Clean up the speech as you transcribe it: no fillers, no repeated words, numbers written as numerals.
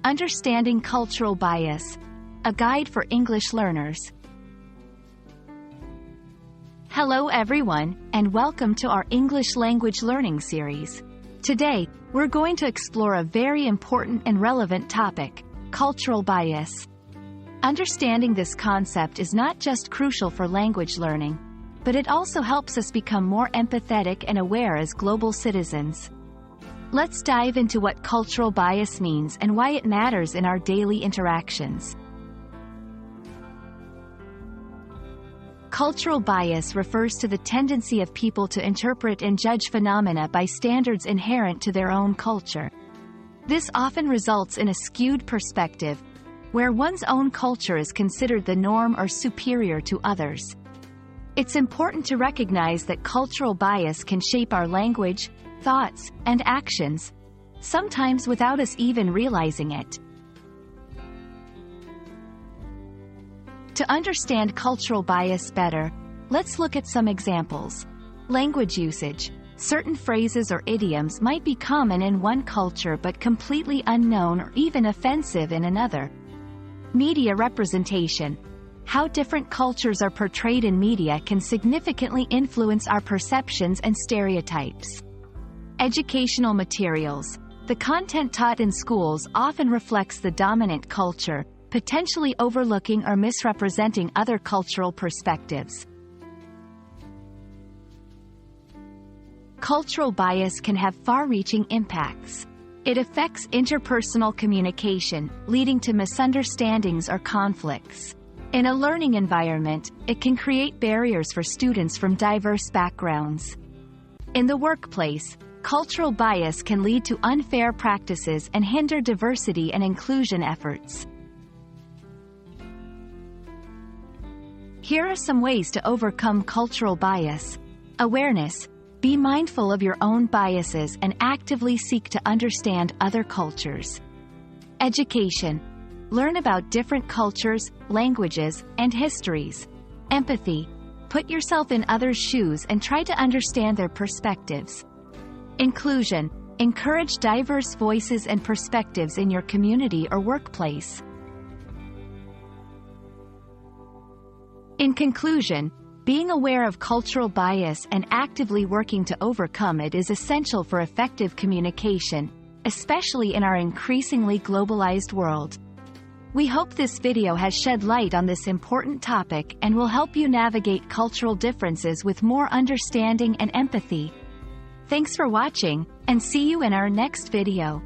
Understanding Cultural Bias, a guide for English learners. Hello everyone, and welcome to our English language learning series. Today, we're going to explore a very important and relevant topic, cultural bias. Understanding this concept is not just crucial for language learning, but it also helps us become more empathetic and aware as global citizens. Let's dive into what cultural bias means and why it matters in our daily interactions. Cultural bias refers to the tendency of people to interpret and judge phenomena by standards inherent to their own culture. This often results in a skewed perspective, where one's own culture is considered the norm or superior to others. It's important to recognize that cultural bias can shape our language, thoughts, and actions, sometimes without us even realizing it. To understand cultural bias better, let's look at some examples. Language usage. Certain phrases or idioms might be common in one culture but completely unknown or even offensive in another. Media representation. How different cultures are portrayed in media can significantly influence our perceptions and stereotypes. Educational materials. The content taught in schools often reflects the dominant culture, potentially overlooking or misrepresenting other cultural perspectives. Cultural bias can have far-reaching impacts. It affects interpersonal communication, leading to misunderstandings or conflicts. In a learning environment, it can create barriers for students from diverse backgrounds. In the workplace, cultural bias can lead to unfair practices and hinder diversity and inclusion efforts. Here are some ways to overcome cultural bias. Awareness. Be mindful of your own biases and actively seek to understand other cultures. Education. Learn about different cultures, languages, and histories. Empathy. Put yourself in others' shoes and try to understand their perspectives. Inclusion. Encourage diverse voices and perspectives in your community or workplace. In conclusion, being aware of cultural bias and actively working to overcome it is essential for effective communication, especially in our increasingly globalized world. We hope this video has shed light on this important topic and will help you navigate cultural differences with more understanding and empathy. Thanks for watching, and see you in our next video.